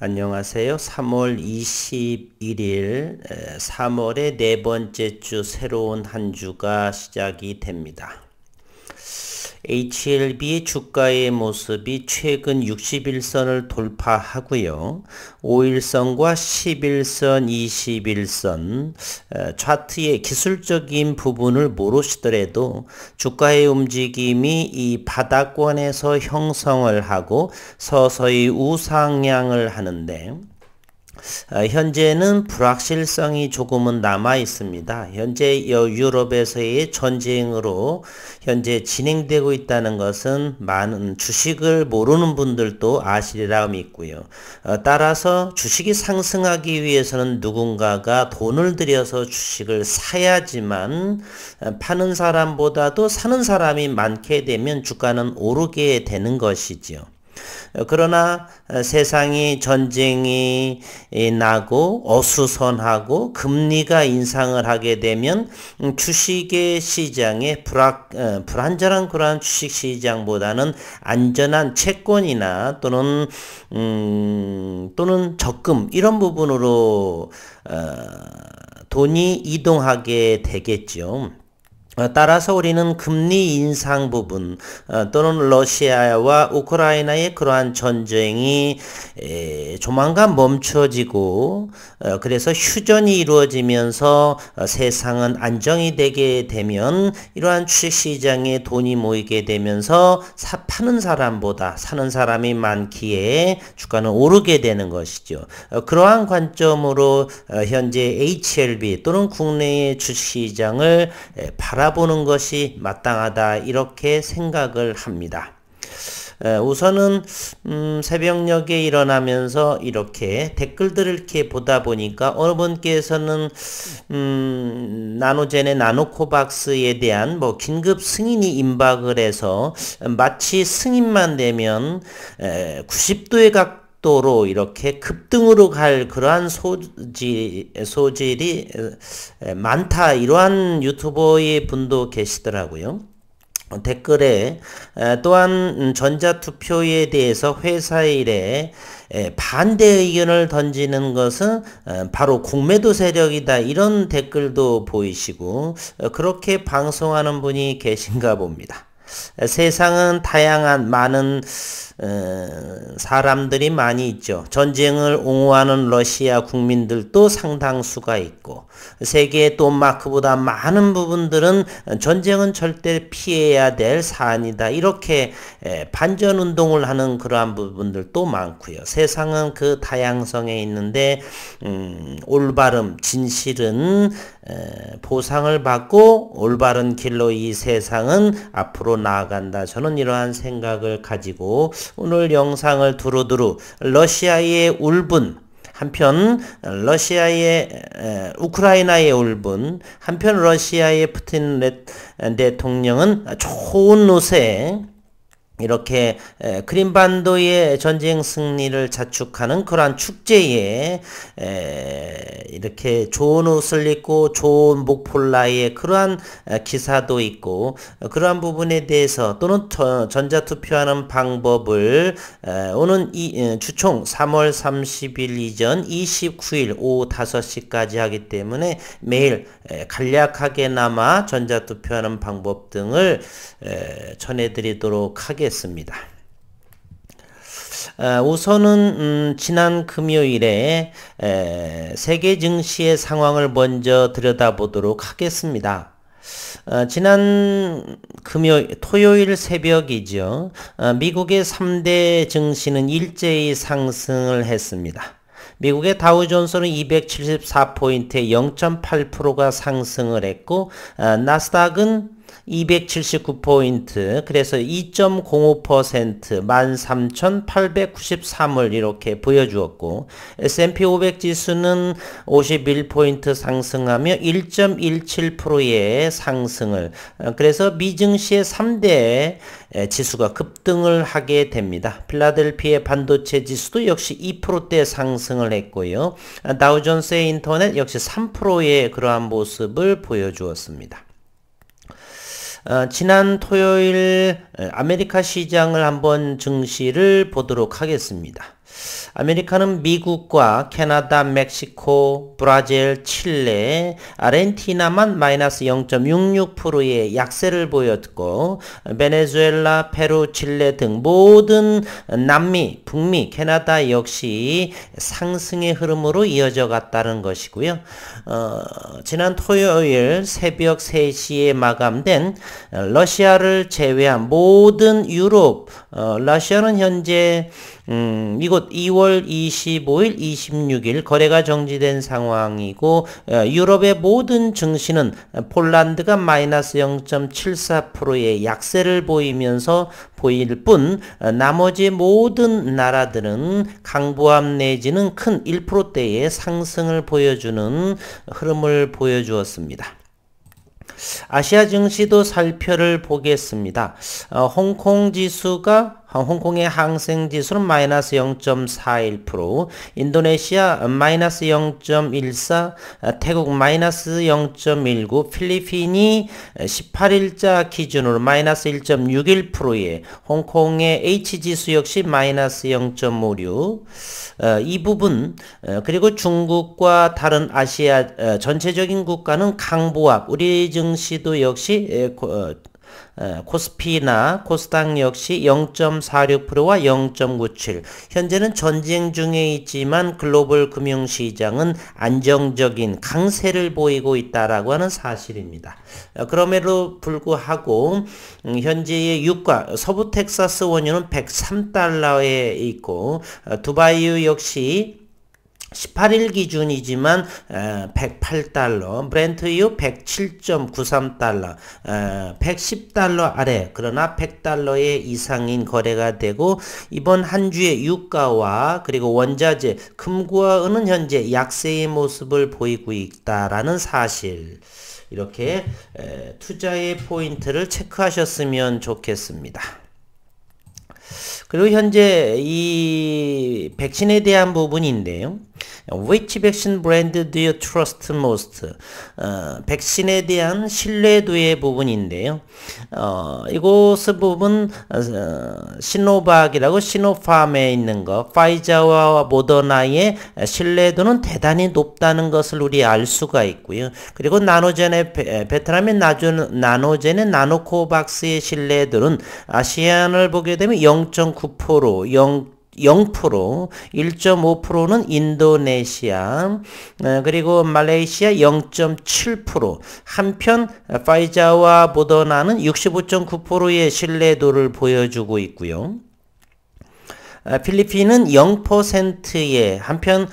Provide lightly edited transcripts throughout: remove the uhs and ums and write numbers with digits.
안녕하세요. 3월 21일, 3월의 네 번째 주 새로운 한 주가 시작이 됩니다. HLB의 주가의 모습이 최근 60일선을 돌파하고요. 5일선과 11선, 21선 차트의 기술적인 부분을 모르시더라도 주가의 움직임이 이 바닥권에서 형성을 하고 서서히 우상향을 하는데 현재는 불확실성이 조금은 남아 있습니다. 현재 유럽에서의 전쟁으로 현재 진행되고 있다는 것은 많은 주식을 모르는 분들도 아시리라 믿고요. 따라서 주식이 상승하기 위해서는 누군가가 돈을 들여서 주식을 사야지만 파는 사람보다도 사는 사람이 많게 되면 주가는 오르게 되는 것이지요. 그러나 세상이 전쟁이 나고 어수선하고 금리가 인상을 하게 되면 주식의 시장에 불안전한 그러한 주식 시장보다는 안전한 채권이나 또는 적금 이런 부분으로 돈이 이동하게 되겠죠. 따라서 우리는 금리 인상 부분 또는 러시아와 우크라이나의 그러한 전쟁이 조만간 멈춰지고 그래서 휴전이 이루어지면서 세상은 안정이 되게 되면 이러한 주식시장에 돈이 모이게 되면서 파는 사람보다 사는 사람이 많기에 주가는 오르게 되는 것이죠. 그러한 관점으로 현재 HLB 또는 국내의 주식시장을 바라보는 것이 마땅하다 이렇게 생각을 합니다. 우선은 새벽녘에 일어나면서 이렇게 댓글들을 이렇게 보다 보니까 어느 분께서는 나노젠의 나노코박스에 대한 긴급 승인이 임박을 해서 마치 승인만 되면 90도의 각도로 이렇게 급등으로 갈 그러한 소질이 많다 이러한 유튜버의 분도 계시더라고요. 댓글에 또한 전자투표에 대해서 회사 일에 반대 의견을 던지는 것은 바로 공매도 세력이다 이런 댓글도 보이시고 그렇게 방송하는 분이 계신가 봅니다. 세상은 다양한 많은 사람들이 많이 있죠. 전쟁을 옹호하는 러시아 국민들도 상당수가 있고 세계의 또 마크보다 많은 부분들은 전쟁은 절대 피해야 될 사안이다. 이렇게 반전운동을 하는 그러한 부분들도 많고요. 세상은 그 다양성에 있는데 올바름, 진실은 보상을 받고 올바른 길로 이 세상은 앞으로 나아간다. 저는 이러한 생각을 가지고 오늘 영상을 두루두루 러시아의 울분 한편 우크라이나의 울분 한편 러시아의 푸틴 대통령은 좋은 옷에 이렇게 크림반도의 전쟁 승리를 자축하는 그러한 축제에 이렇게 좋은 옷을 입고 좋은 목폴라의 그러한 기사도 있고 그러한 부분에 대해서 또는 전자투표하는 방법을 오는 주총 3월 30일 이전 29일 오후 5시까지 하기 때문에 매일 간략하게나마 전자투표하는 방법 등을 전해드리도록 하겠습니다. 우선은 지난 금요일에 세계 증시의 상황을 먼저 들여다보도록 하겠습니다. 지난 토요일 새벽이죠. 미국의 3대 증시는 일제히 상승을 했습니다. 미국의 다우존스는 274포인트에 0.8%가 상승을 했고 나스닥은 279포인트 그래서 2.05% 13,893을 이렇게 보여주었고 S&P 500 지수는 51포인트 상승하며 1.17%의 상승을 그래서 미증시의 3대 지수가 급등을 하게 됩니다. 필라델피아 반도체 지수도 역시 2%대 상승을 했고요. 다우존스의 인터넷 역시 3%의 그러한 모습을 보여주었습니다. 지난 토요일 아메리카 시장을 한번 증시를 보도록 하겠습니다. 아메리카는 미국과 캐나다, 멕시코, 브라질, 칠레, 아르헨티나만 마이너스 0.66%의 약세를 보였고 베네수엘라, 페루, 칠레 등 모든 남미, 북미, 캐나다 역시 상승의 흐름으로 이어져 갔다는 것이고요. 지난 토요일 새벽 3시에 마감된 러시아를 제외한 모든 유럽, 러시아는 현재 이곳 2월 25일, 26일 거래가 정지된 상황이고 유럽의 모든 증시는 폴란드가 마이너스 0.74%의 약세를 보이면서 보일 뿐 나머지 모든 나라들은 강보합 내지는 큰 1%대의 상승을 보여주는 흐름을 보여주었습니다. 아시아 증시도 살펴를 보겠습니다. 홍콩의 항생지수는 마이너스 0.41%, 인도네시아 마이너스 0.14%, 태국 마이너스 0.19%, 필리핀이 18일자 기준으로 마이너스 1.61%에 홍콩의 H지수 역시 마이너스 0.56%, 이 부분 그리고 중국과 다른 아시아 전체적인 국가는 강보합, 우리 증시도 역시 코스피나 코스닥 역시 0.46%와 0.97. 현재는 전쟁 중에 있지만 글로벌 금융시장은 안정적인 강세를 보이고 있다라고 하는 사실입니다. 그럼에도 불구하고 현재의 유가 서부 텍사스 원유는 103달러에 있고 두바이유 역시 18일 기준이지만 108달러, 브렌트유 107.93달러, 110달러 아래 그러나 100달러의 이상인 거래가 되고 이번 한 주의 유가와 그리고 원자재, 금과 은은 현재 약세의 모습을 보이고 있다라는 사실, 이렇게 투자의 포인트를 체크하셨으면 좋겠습니다. 그리고 현재 이 백신에 대한 부분인데요. Which vaccine brand do you trust most? 백신에 대한 신뢰도의 부분인데요. 이곳의 부분 시노박이라고 시노팜에 있는 거, 파이자와 모더나의 신뢰도는 대단히 높다는 것을 우리 알 수가 있고요. 그리고 나노젠의 베트남의 나노젠의 나노코박스의 신뢰도는 아시안을 보게 되면 0.9%, 0%, 1.5%는 인도네시아, 그리고 말레이시아 0.7%, 한편 파이자와 모더나는 65.9%의 신뢰도를 보여주고 있고요. 필리핀은 0%에 한편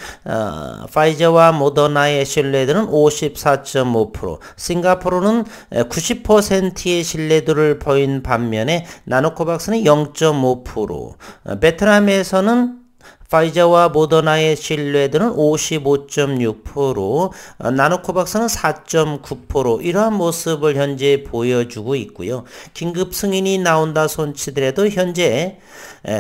파이저와 모더나의 신뢰도는 54.5%, 싱가포르는 90%의 신뢰도를 보인 반면에 나노코박스는 0.5%, 베트남에서는 파이저와 모더나의 신뢰도는 55.6%, 나노코박스는 4.9%, 이러한 모습을 현재 보여주고 있고요. 긴급 승인이 나온다 손치더라도 현재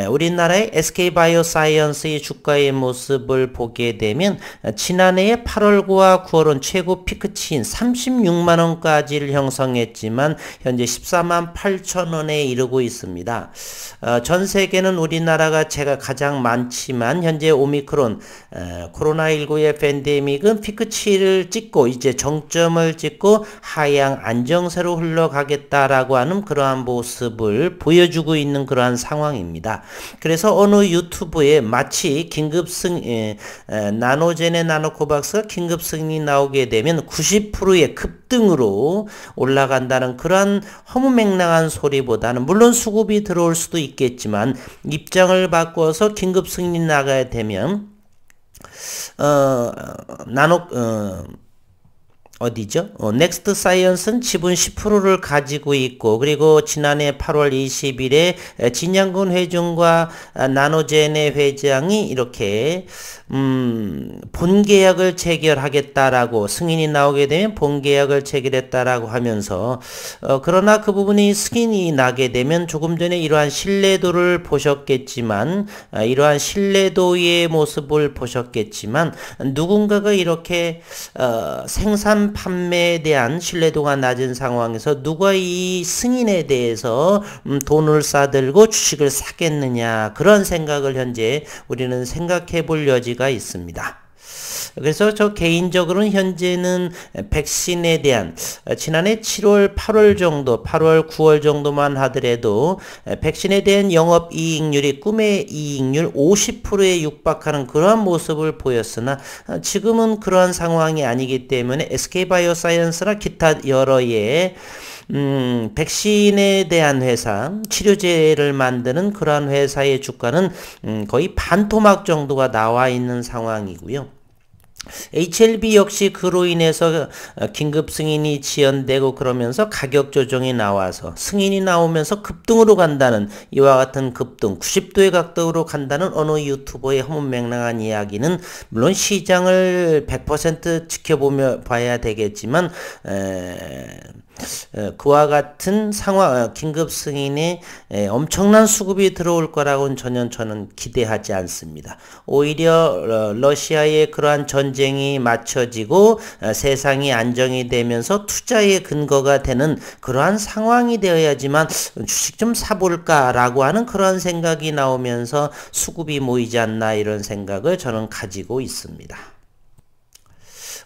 우리나라의 SK바이오사이언스의 주가의 모습을 보게 되면 지난해의 8월과 9월은 최고 피크치인 36만원까지를 형성했지만 현재 14만 8천원에 이르고 있습니다. 전 세계는 우리나라가 제가 가장 많지만 현재 오미크론 코로나19의 팬데믹은 피크치를 찍고 이제 정점을 찍고 하향 안정세로 흘러가겠다라고 하는 그러한 모습을 보여주고 있는 그러한 상황입니다. 그래서 어느 유튜브에 마치 나노젠의 나노코박스가 긴급 승인이 나오게 되면 90%의 급등으로 올라간다는 그러한 허무맹랑한 소리보다는 물론 수급이 들어올 수도 있겠지만 입장을 바꿔서 긴급 승인이 나가야 되면 넥스트 사이언스는 지분 10%를 가지고 있고, 그리고 지난해 8월 20일에 진양군 회장과 나노젠의 회장이 이렇게 본계약을 체결하겠다라고 승인이 나오게 되면 본계약을 체결했다라고 하면서 그러나 그 부분이 승인이 나게 되면 조금 전에 이러한 신뢰도를 보셨겠지만 이러한 신뢰도의 모습을 보셨겠지만 누군가가 이렇게 생산 일반 판매에 대한 신뢰도가 낮은 상황에서 누가 이 승인에 대해서 돈을 싸들고 주식을 사겠느냐, 그런 생각을 현재 우리는 생각해 볼 여지가 있습니다. 그래서 저 개인적으로는 현재는 백신에 대한 지난해 7월, 8월 정도, 8월, 9월 정도만 하더라도 백신에 대한 영업이익률이 꿈의 이익률 50%에 육박하는 그러한 모습을 보였으나 지금은 그러한 상황이 아니기 때문에 SK바이오사이언스나 기타 여러의 백신에 대한 회사, 치료제를 만드는 그러한 회사의 주가는 거의 반토막 정도가 나와 있는 상황이고요. HLB 역시 그로 인해서 긴급 승인이 지연되고 그러면서 가격 조정이 나와서 승인이 나오면서 급등으로 간다는, 이와 같은 급등 90도의 각도로 간다는 어느 유튜버의 허무맹랑한 이야기는 물론 시장을 100% 지켜보며 봐야 되겠지만 그와 같은 상황, 긴급 승인에 엄청난 수급이 들어올 거라고는 전혀 저는 기대하지 않습니다. 오히려 러시아의 그러한 전쟁이 맞춰지고 세상이 안정이 되면서 투자의 근거가 되는 그러한 상황이 되어야지만 주식 좀 사볼까라고 하는 그런 생각이 나오면서 수급이 모이지 않나, 이런 생각을 저는 가지고 있습니다.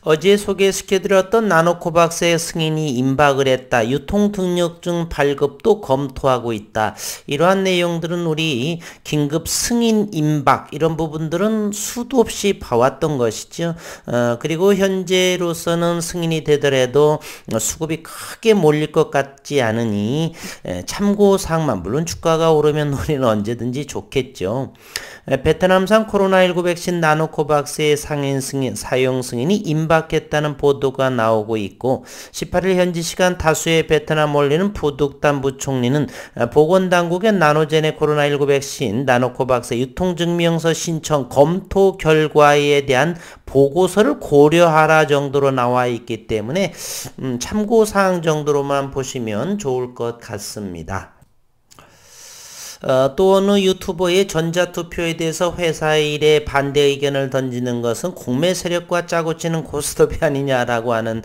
어제 소개시켜드렸던 나노코박스의 승인이 임박을 했다. 유통등록증 발급도 검토하고 있다. 이러한 내용들은 우리 긴급 승인 임박, 이런 부분들은 수도 없이 봐왔던 것이죠. 그리고 현재로서는 승인이 되더라도 수급이 크게 몰릴 것 같지 않으니 참고사항만, 물론 주가가 오르면 우리는 언제든지 좋겠죠. 베트남산 코로나19 백신 나노코박스의 사용 승인이 임박했다는 보도가 나오고 있고, 18일 현지 시간 다수의 베트남 원리는 부둑단 부총리는 보건당국의 나노젠의 코로나19 백신 나노코박스 유통증명서 신청 검토 결과에 대한 보고서를 고려하라 정도로 나와 있기 때문에 참고사항 정도로만 보시면 좋을 것 같습니다. 또 어느 유튜버의 전자투표에 대해서 회사 일에 반대 의견을 던지는 것은 공매 세력과 짜고 치는 고스톱이 아니냐라고 하는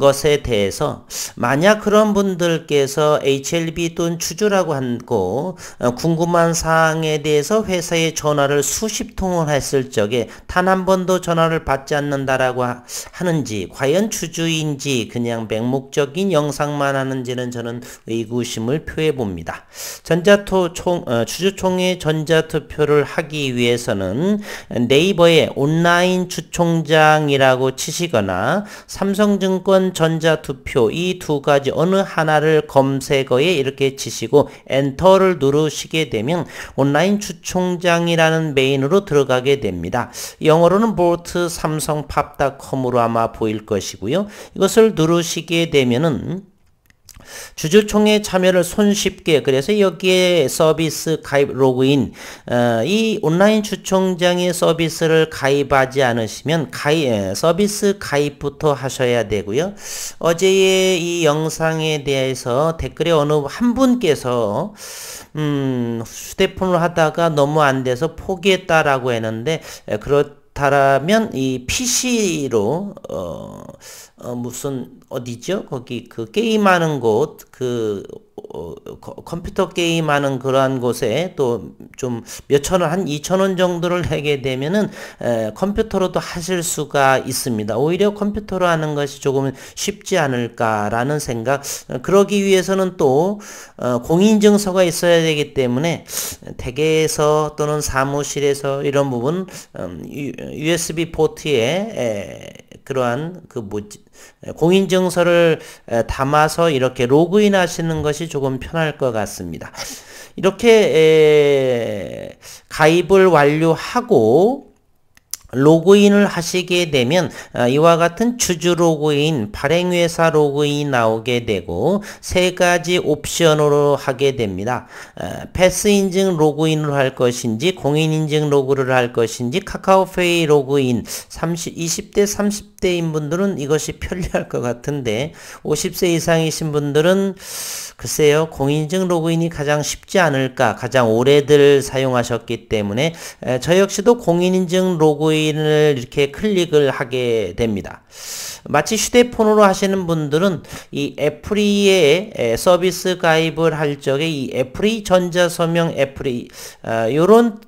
것에 대해서, 만약 그런 분들께서 HLB 또는 주주라고 하고 궁금한 사항에 대해서 회사에 전화를 수십 통을 했을 적에 단 한 번도 전화를 받지 않는다라고 하는지, 과연 주주인지 그냥 맹목적인 영상만 하는지는 저는 의구심을 표해 봅니다. 주주총회 전자투표를 하기 위해서는 네이버에 온라인 주총장이라고 치시거나 삼성증권 전자투표, 이 두 가지 어느 하나를 검색어에 이렇게 치시고 엔터를 누르시게 되면 온라인 주총장이라는 메인으로 들어가게 됩니다. 영어로는 보트 삼성팝.com으로 아마 보일 것이고요. 이것을 누르시게 되면은 주주총회 참여를 손쉽게, 그래서 여기에 서비스 가입 로그인, 이 온라인 주총장의 서비스를 가입하지 않으시면 서비스 가입부터 하셔야 되고요. 어제의 이 영상에 대해서 댓글에 어느 한 분께서 휴대폰을 하다가 너무 안 돼서 포기했다라고 했는데, 그렇다면 이 PC로 무슨 어디죠? 거기 그 게임하는 곳, 컴퓨터 게임하는 그러한 곳에 또 좀 몇천 원, 한 2,000원 정도를 내게 되면은 컴퓨터로도 하실 수가 있습니다. 오히려 컴퓨터로 하는 것이 조금 쉽지 않을까라는 생각. 그러기 위해서는 또 공인증서가 있어야 되기 때문에 댁에서 또는 사무실에서 이런 부분 USB 포트에 그러한 공인증서를 담아서 이렇게 로그인 하시는 것이 조금 편할 것 같습니다. 이렇게 가입을 완료하고 로그인을 하시게 되면 이와 같은 주주 로그인, 발행회사 로그인이 나오게 되고 세 가지 옵션으로 하게 됩니다. 패스 인증 로그인을 할 것인지, 공인 인증 로그를 할 것인지, 카카오페이 로그인. 20대 30대인 분들은 이것이 편리할 것 같은데 50세 이상이신 분들은 글쎄요, 공인인증 로그인이 가장 쉽지 않을까, 가장 오래들 사용하셨기 때문에 저 역시도 공인인증 로그인 로그인을 이렇게 클릭을 하게 됩니다. 마치 휴대폰으로 하시는 분들은 이 애플이의 서비스 가입을 할 적에 이 애플이 전자서명 애플이 요런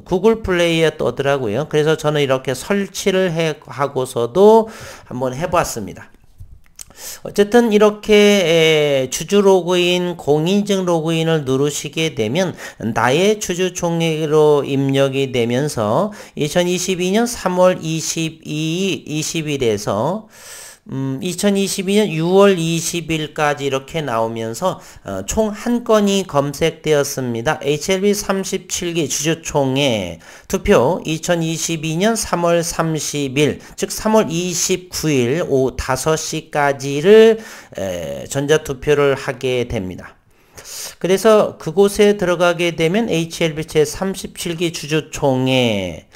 구글 플레이에 떠더라고요. 그래서 저는 이렇게 설치를 하고서도 한번 해봤습니다. 어쨌든 이렇게 주주 로그인, 공인인증 로그인을 누르시게 되면 나의 주주 총액으로 입력이 되면서 2022년 3월 20일에서 2022년 6월 20일까지 이렇게 나오면서 총 한 건이 검색되었습니다. HLB 37기 주주총회 투표 2022년 3월 30일 즉 3월 29일 오후 5시까지를 전자투표를 하게 됩니다. 그래서 그곳에 들어가게 되면 HLB 제37기 주주총회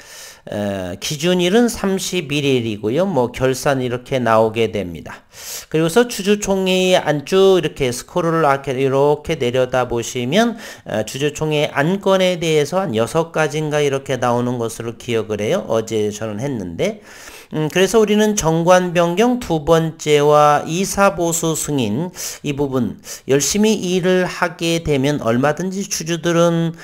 기준일은 31일이고요. 뭐 결산 이렇게 나오게 됩니다. 그리고서 주주총회의 안쪽 이렇게 스크롤을 이렇게 내려다 보시면 주주총회 안건에 대해서 한 6가지인가 이렇게 나오는 것으로 기억을 해요. 어제 저는 했는데 그래서 우리는 정관 변경 두 번째와 이사 보수 승인 이 부분 열심히 일을 하게 되면 얼마든지 주주들은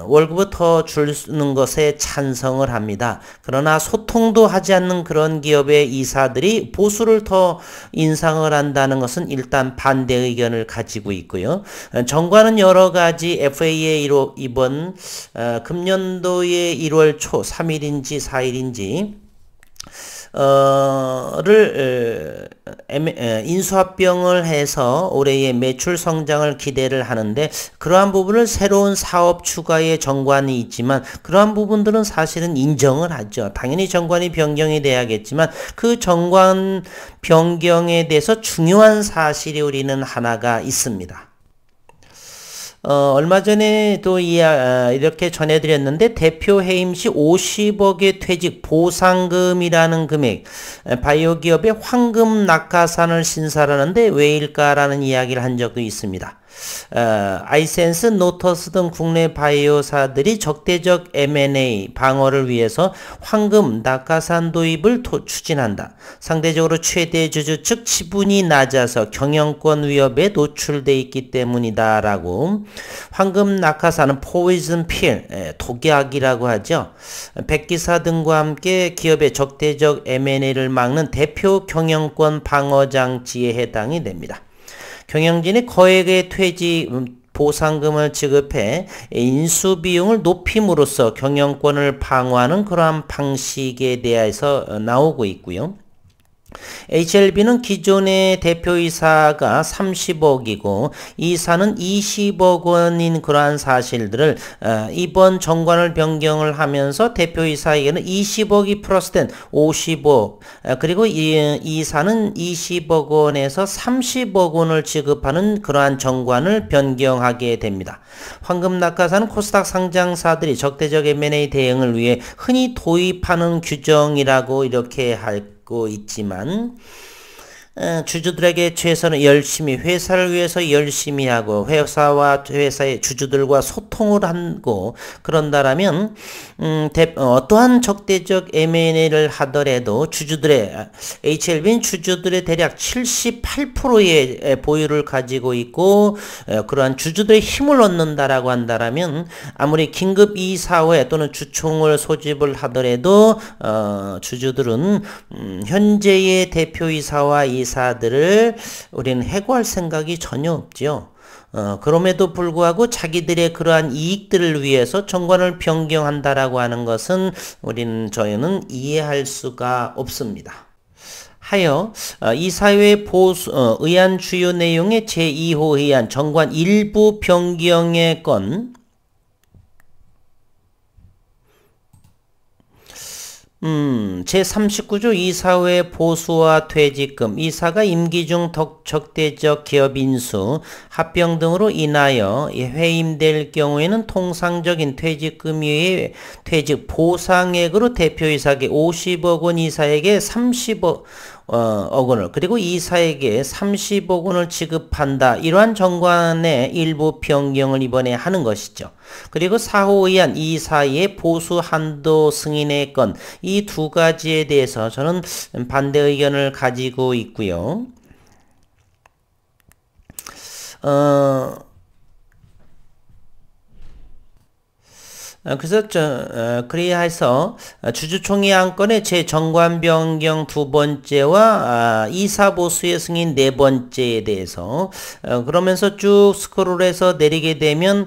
월급을 더 주는 것에 찬성을 합니다. 그러나 소통도 하지 않는 그런 기업의 이사들이 보수를 더 인상을 한다는 것은 일단 반대 의견을 가지고 있고요. 정관은 여러 가지 FA의 이번 금년도의 1월 초 3일인지 4일인지 인수합병을 해서 올해의 매출 성장을 기대를 하는데 그러한 부분을 새로운 사업 추가의 정관이 있지만 그러한 부분들은 사실은 인정을 하죠. 당연히 정관이 변경이 돼야겠지만 그 정관 변경에 대해서 중요한 사실이 우리는 하나가 있습니다. 얼마 전에도 이렇게 전해드렸는데 대표 해임 시 50억의 퇴직 보상금이라는 금액 바이오 기업의 황금 낙하산을 신설하는데 왜일까라는 이야기를 한 적도 있습니다. 아이센스, 노터스 등 국내 바이오사들이 적대적 M&A 방어를 위해서 황금 낙하산 도입을 추진한다. 상대적으로 최대 주주 측 지분이 낮아서 경영권 위협에 노출돼 있기 때문이다 라고. 황금 낙하산은 포이즌 필, 독약이라고 하죠. 백기사 등과 함께 기업의 적대적 M&A를 막는 대표 경영권 방어 장치에 해당이 됩니다. 경영진이 거액의 퇴직 보상금을 지급해 인수 비용을 높임으로써 경영권을 방어하는 그러한 방식에 대해서 나오고 있고요. HLB는 기존의 대표이사가 30억이고 이사는 20억 원인 그러한 사실들을 이번 정관을 변경을 하면서 대표이사에게는 20억이 플러스된 50억 그리고 이사는 20억 원에서 30억 원을 지급하는 그러한 정관을 변경하게 됩니다. 황금낙하산은 코스닥 상장사들이 적대적 M&A 대응을 위해 흔히 도입하는 규정이라고 이렇게 알고 있지만 주주들에게 최선을 열심히 회사를 위해서 열심히 하고 회사와 회사의 주주들과 소통을 하고 그런다라면 어떠한 적대적 M&A를 하더라도 주주들의 HLB는 주주들의 대략 78%의 보유를 가지고 있고 그러한 주주들의 힘을 얻는다라고 한다라면 아무리 긴급 이사회 또는 주총을 소집을 하더라도 주주들은 현재의 대표이사와 이사들을 우리는 해고할 생각이 전혀 없죠. 그럼에도 불구하고 자기들의 그러한 이익들을 위해서 정관을 변경한다라고 하는 것은 저희는 이해할 수가 없습니다. 하여 이사회 의안 주요 내용의 제2호 의안 정관 일부 변경의 건 제39조 이사회 보수와 퇴직금, 이사가 임기 중 적대적 기업 인수, 합병 등으로 인하여 해임될 경우에는 통상적인 퇴직금 외에 퇴직 보상액으로 대표이사에게 50억 원, 이사에게 30억 억 원을 그리고 이사에게 30억 원을 지급한다. 이러한 정관의 일부 변경을 이번에 하는 것이죠. 그리고 사호의안 이사의 보수 한도 승인의 건 이 두 가지에 대해서 저는 반대 의견을 가지고 있고요. 그래야 해서 주주총회 안건의 재정관 변경 두 번째와 이사 보수의 승인 네 번째에 대해서 그러면서 쭉 스크롤해서 내리게 되면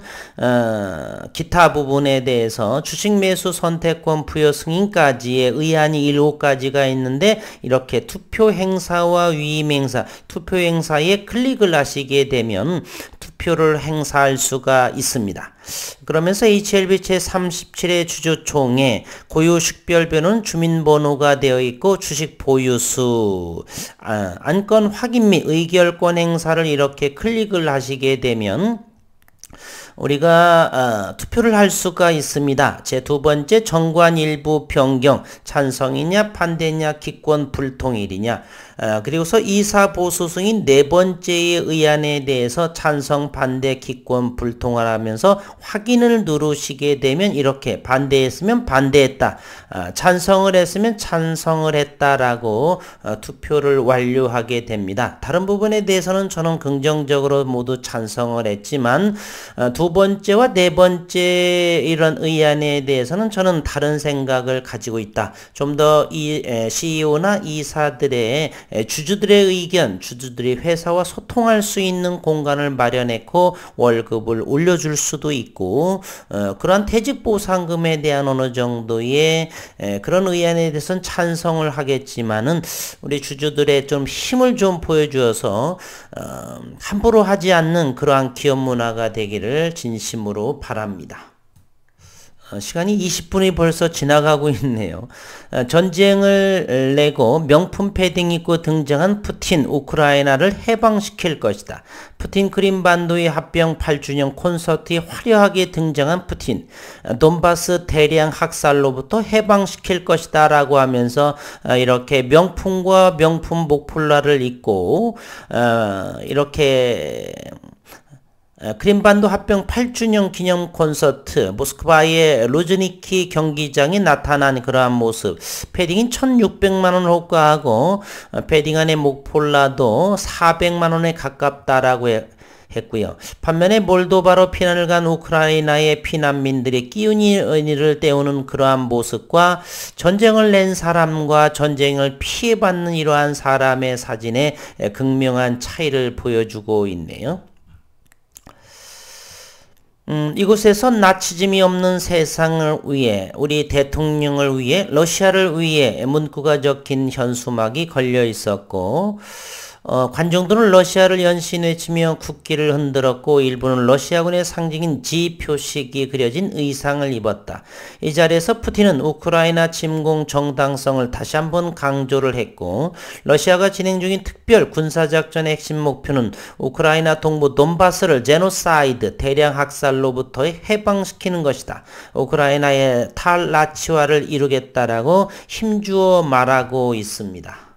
기타 부분에 대해서 주식 매수 선택권 부여 승인까지의 의안이 7가지가 있는데 이렇게 투표 행사와 위임 행사, 투표 행사에 클릭을 하시게 되면 투표를 행사할 수가 있습니다. 그러면서 HLB 제37의 주주총회 고유 식별변은 주민번호가 되어 있고 주식 보유수, 안건 확인 및 의결권 행사를 이렇게 클릭을 하시게 되면 우리가 투표를 할 수가 있습니다. 제 두 번째 정관 일부 변경 찬성이냐 반대냐 기권 불통일이냐 그리고서 이사 보수 승인 네 번째의 의안에 대해서 찬성 반대 기권 불통을 하면서 확인을 누르시게 되면 이렇게 반대했으면 반대했다 찬성을 했으면 찬성을 했다라고 투표를 완료하게 됩니다. 다른 부분에 대해서는 저는 긍정적으로 모두 찬성을 했지만 두 번째와 네 번째 이런 의안에 대해서는 저는 다른 생각을 가지고 있다. 좀 더 이 CEO나 이사들의 주주들의 의견, 주주들이 회사와 소통할 수 있는 공간을 마련했고 월급을 올려줄 수도 있고 그러한 퇴직 보상금에 대한 어느 정도의 그런 의안에 대해서는 찬성을 하겠지만은 우리 주주들의 좀 힘을 좀 보여주어서 함부로 하지 않는 그러한 기업 문화가 되기를 진심으로 바랍니다. 시간이 20분이 벌써 지나가고 있네요. 전쟁을 내고 명품 패딩 입고 등장한 푸틴, 우크라이나를 해방시킬 것이다. 푸틴 크림반도의 합병 8주년 콘서트에 화려하게 등장한 푸틴, 돈바스 대량 학살로부터 해방시킬 것이다 라고 하면서 이렇게 명품과 명품 목폴라를 입고 이렇게 크림반도 합병 8주년 기념 콘서트 모스크바의 루즈니키 경기장에 나타난 그러한 모습 패딩인 1600만원을 호가하고 패딩 안의 목폴라도 400만원에 가깝다라고 했고요. 반면에 몰도바로 피난을 간 우크라이나의 피난민들의 끼운이를 때우는 그러한 모습과 전쟁을 낸 사람과 전쟁을 피해받는 이러한 사람의 사진에 극명한 차이를 보여주고 있네요. 이곳에서 나치즘이 없는 세상을 위해 우리 대통령을 위해 러시아를 위해 문구가 적힌 현수막이 걸려 있었고 관중들은 러시아를 연신 외치며 국기를 흔들었고 일부는 러시아군의 상징인 G 표식이 그려진 의상을 입었다. 이 자리에서 푸틴은 우크라이나 침공 정당성을 다시 한번 강조를 했고 러시아가 진행 중인 특별 군사작전의 핵심 목표는 우크라이나 동부 돈바스를 제노사이드 대량 학살로부터 해방시키는 것이다. 우크라이나의 탈나치화를 이루겠다라고 힘주어 말하고 있습니다.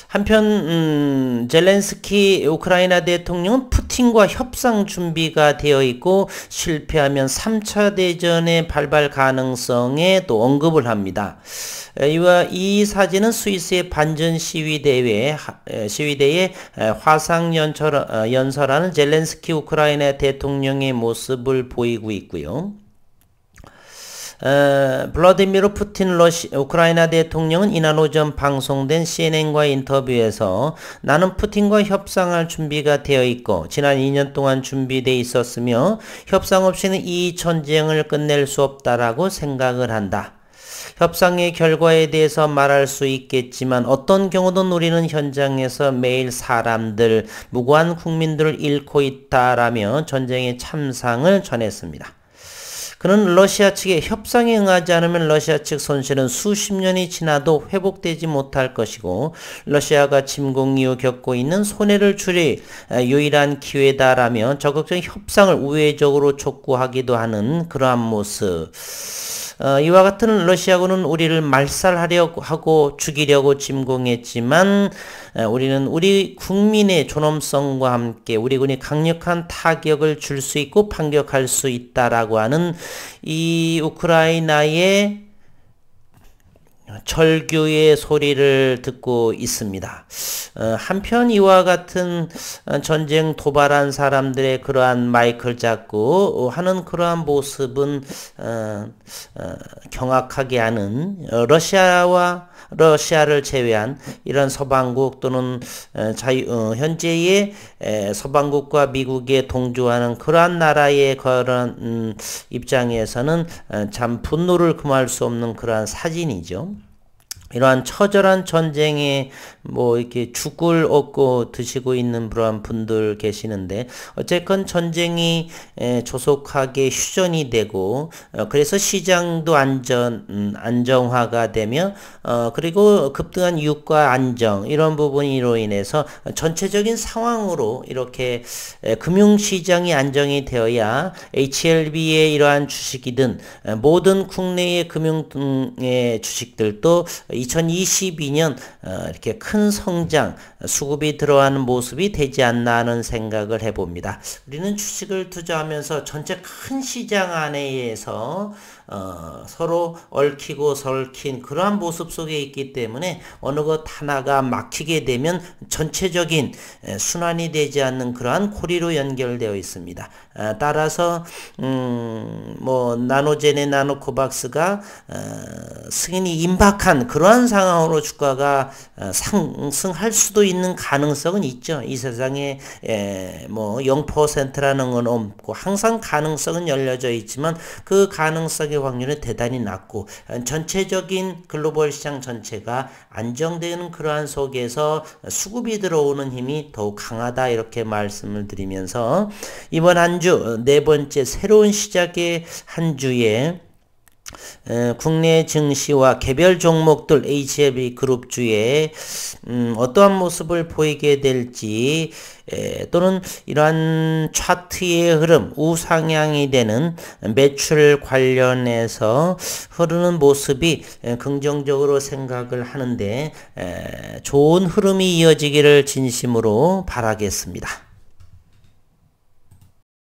한편 젤렌스키 우크라이나 대통령은 푸틴과 협상 준비가 되어 있고 실패하면 3차 대전의 발발 가능성에 또 언급을 합니다. 이 사진은 스위스의 반전 시위대에 화상 연설하는 젤렌스키 우크라이나 대통령의 모습을 보이고 있고요. 블라디미르 푸틴 우크라이나 대통령은 이날 오전 방송된 CNN과의 인터뷰에서 나는 푸틴과 협상할 준비가 되어 있고 지난 2년 동안 준비되어 있었으며 협상 없이는 이 전쟁을 끝낼 수 없다라고 생각을 한다. 협상의 결과에 대해서 말할 수 있겠지만 어떤 경우든 우리는 현장에서 매일 사람들, 무고한 국민들을 잃고 있다라며 전쟁의 참상을 전했습니다. 그는 러시아 측의 협상에 응하지 않으면 러시아 측 손실은 수십 년이 지나도 회복되지 못할 것이고 러시아가 침공 이후 겪고 있는 손해를 줄일 유일한 기회다라며 적극적인 협상을 우회적으로 촉구하기도 하는 그러한 모습. 이와 같은 러시아군은 우리를 말살하려고 하고 죽이려고 침공했지만 우리는 우리 국민의 존엄성과 함께 우리 군이 강력한 타격을 줄 수 있고 반격할 수 있다라고 하는 이 우크라이나의 절규의 소리를 듣고 있습니다. 한편 이와 같은 전쟁 도발한 사람들의 그러한 마이크를 잡고 하는 그러한 모습은 경악하게 하는 러시아를 제외한 이런 서방국 또는 현재의 서방국과 미국에 동조하는 그러한 나라의 그런 입장에서는 참 분노를 금할 수 없는 그러한 사진이죠. 이러한 처절한 전쟁에 이렇게 죽을 얻고 드시고 있는 그러한 분들 계시는데 어쨌건 전쟁이 조속하게 휴전이 되고 그래서 시장도 안정화가 되며 그리고 급등한 유가 안정 이런 부분으로 인해서 전체적인 상황으로 이렇게 금융시장이 안정이 되어야 HLB의 이러한 주식이든 모든 국내의 금융의 주식들도 2022년 이렇게 큰 성장, 수급이 들어가는 모습이 되지 않나 하는 생각을 해봅니다. 우리는 주식을 투자하면서 전체 큰 시장 안에서 서로 얽히고 설킨 그러한 모습 속에 있기 때문에 어느 것 하나가 막히게 되면 전체적인 순환이 되지 않는 그러한 고리로 연결되어 있습니다. 따라서 나노젠의 나노코박스가 승인이 임박한 그러한 상황으로 주가가 상승할 수도 있는 가능성은 있죠. 이 세상에 0%라는 건 없고 항상 가능성은 열려져 있지만 그 가능성의 확률은 대단히 낮고 전체적인 글로벌 시장 전체가 안정되는 그러한 속에서 수급이 들어오는 힘이 더욱 강하다 이렇게 말씀을 드리면서 이번 한 주 네 번째 새로운 시작의 한 주에 국내 증시와 개별 종목들 HLB 그룹주에 어떠한 모습을 보이게 될지 또는 이러한 차트의 흐름 우상향이 되는 매출 관련해서 흐르는 모습이 긍정적으로 생각을 하는데 좋은 흐름이 이어지기를 진심으로 바라겠습니다.